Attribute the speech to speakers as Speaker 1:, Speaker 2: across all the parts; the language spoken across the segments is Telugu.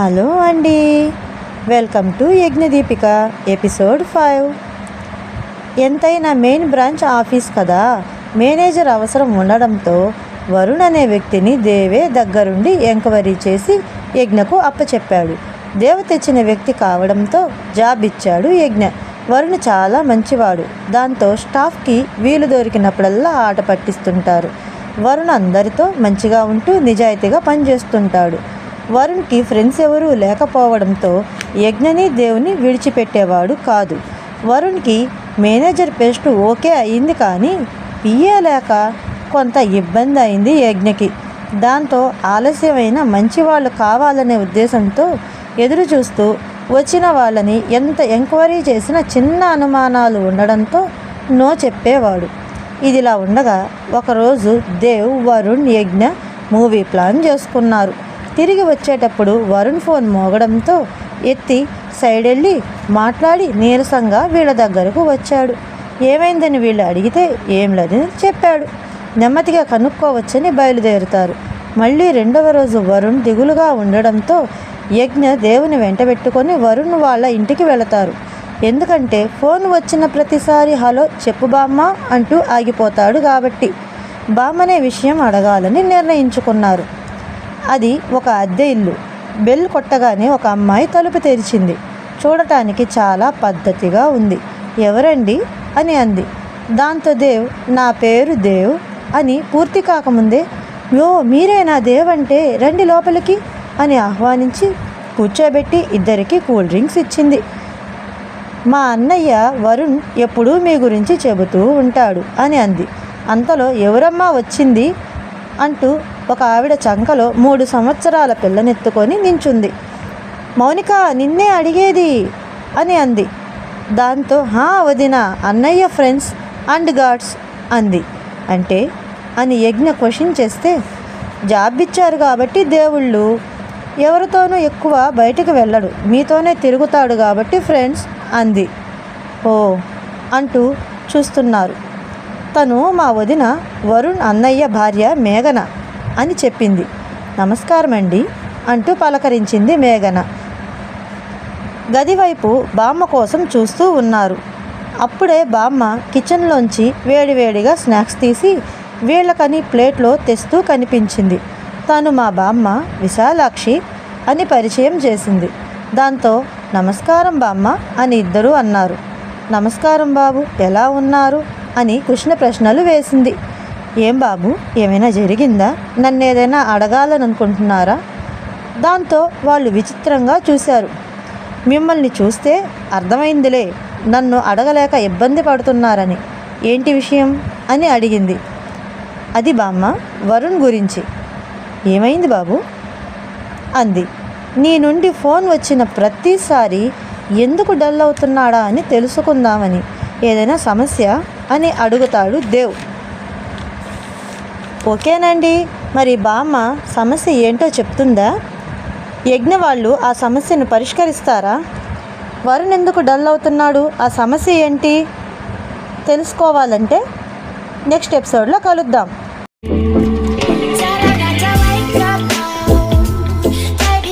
Speaker 1: హలో అండి, వెల్కమ్ టు యజ్ఞదీపిక ఎపిసోడ్ 5. ఎంతైనా మెయిన్ బ్రాంచ్ ఆఫీస్ కదా, మేనేజర్ అవసరం ఉండడంతో వరుణ్ అనే వ్యక్తిని దేవే దగ్గరుండి ఎంక్వైరీ చేసి యజ్ఞకు అప్పచెప్పాడు. దేవ తెచ్చిన వ్యక్తి కావడంతో జాబ్ ఇచ్చాడు యజ్ఞ. వరుణ్ చాలా మంచివాడు. దాంతో స్టాఫ్కి వీలు దొరికినప్పుడల్లా ఆట పట్టిస్తుంటారు. వరుణ్ అందరితో మంచిగా ఉంటూ నిజాయితీగా పనిచేస్తుంటాడు. వరుణ్కి ఫ్రెండ్స్ ఎవరూ లేకపోవడంతో యజ్ఞని దేవుని విడిచిపెట్టేవాడు కాదు. వరుణ్కి మేనేజర్ పోస్ట్ ఓకే అయింది, కానీ పిఏ లేక కొంత ఇబ్బంది అయింది యజ్ఞకి. దాంతో ఆలస్యమైన మంచి వాళ్ళు కావాలనే ఉద్దేశంతో ఎదురు చూస్తూ వచ్చిన వాళ్ళని ఎంత ఎంక్వైరీ చేసినా చిన్న అనుమానాలు ఉండడంతో నో చెప్పేవాడు. ఇదిలా ఉండగా ఒకరోజు దేవ్, వరుణ్, యజ్ఞ మూవీ ప్లాన్ చేసుకున్నారు. తిరిగి వచ్చేటప్పుడు వరుణ్ ఫోన్ మోగడంతో ఎత్తి సైడ్ వెళ్ళి మాట్లాడి నీరసంగా వీళ్ళ దగ్గరకు వచ్చాడు. ఏమైందని వీళ్ళు అడిగితే ఏం లేదని చెప్పాడు. నెమ్మదిగా కనుక్కోవచ్చని బయలుదేరుతారు. మళ్ళీ రెండవ రోజు వరుణ్ దిగులుగా ఉండడంతో యజ్ఞ దేవుని వెంటబెట్టుకొని వరుణ్ వాళ్ళ ఇంటికి వెళతారు. ఎందుకంటే ఫోన్ వచ్చిన ప్రతిసారి హలో చెప్పు బామ్మ అంటూ ఆగిపోతాడు కాబట్టి బామ్మనే విషయం అడగాలని నిర్ణయించుకున్నారు. అది ఒక అద్దె ఇల్లు. బెల్ కొట్టగానే ఒక అమ్మాయి తలుపు తెరిచింది. చూడటానికి చాలా పద్ధతిగా ఉంది. ఎవరండి అని అంది. దాంతో దేవ్, నా పేరు దేవ్ అని పూర్తి కాకముందే, యో మీరేనా దేవ్ అంటే రండి లోపలికి అని ఆహ్వానించి కూర్చోబెట్టి ఇద్దరికి కూల్ డ్రింక్స్ ఇచ్చింది. మా అన్నయ్య వరుణ్ ఎప్పుడూ మీ గురించి చెబుతూ ఉంటాడు అని అంది. అంతలో ఎవరమ్మా వచ్చింది అంటూ ఒక ఆవిడ చంకలో 3 సంవత్సరాల పిల్లనెత్తుకొని నించుంది. మౌనిక, నిన్నే అడిగేది అని అంది. దాంతో వదిన, అన్నయ్య ఫ్రెండ్స్ అండ్ గాడ్స్ అంది. అంటే అని యజ్ఞ క్వశ్చన్ చేస్తే, జాబ్ ఇచ్చారు కాబట్టి దేవుళ్ళు ఎవరితోనూ ఎక్కువ బయటకు వెళ్ళడు, మీతోనే తిరుగుతాడు కాబట్టి ఫ్రెండ్స్ అంది. ఓ అంటూ చూస్తున్నారు. తను మా వదిన వరుణ్ అన్నయ్య భార్య మేఘన అని చెప్పింది. నమస్కారం అండి అంటూ పలకరించింది మేఘన. గదివైపు బామ్మ కోసం చూస్తూ ఉన్నారు. అప్పుడే బామ్మ కిచెన్లోంచి వేడివేడిగా స్నాక్స్ తీసి వీళ్ళకని ప్లేట్లో తెస్తూ కనిపించింది. తను మా బామ్మ విశాలాక్షి అని పరిచయం చేసింది. దాంతో నమస్కారం బామ్మ అని ఇద్దరూ అన్నారు. నమస్కారం బాబు, ఎలా ఉన్నారు అని కుశల ప్రశ్నలు వేసింది. ఏం బాబు, ఏమైనా జరిగిందా? నన్ను ఏదైనా అడగాలని అనుకుంటున్నారా? దాంతో వాళ్ళు విచిత్రంగా చూశారు. మిమ్మల్ని చూస్తే అర్థమైందిలే, నన్ను అడగలేక ఇబ్బంది పడుతున్నారని. ఏంటి విషయం అని అడిగింది. అది బామ్మ, వరుణ్ గురించి. ఏమైంది బాబు అంది. నీ నుండి ఫోన్ వచ్చిన ప్రతిసారి ఎందుకు డల్ అవుతున్నాడా అని తెలుసుకుందామని. ఏదైనా సమస్య అని అడుగుతాడు దేవ్. ఓకేనండి, మరి బామ్మ సమస్య ఏంటో చెప్తుందా? యజ్ఞ వాళ్ళు ఆ సమస్యను పరిష్కరిస్తారా? వరుణ్ ఎందుకు డల్ అవుతున్నాడు, ఆ సమస్య ఏంటి తెలుసుకోవాలంటే నెక్స్ట్ ఎపిసోడ్లో కలుద్దాం.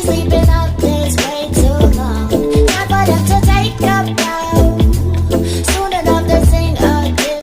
Speaker 2: Sleeping up this way too long. Not for them to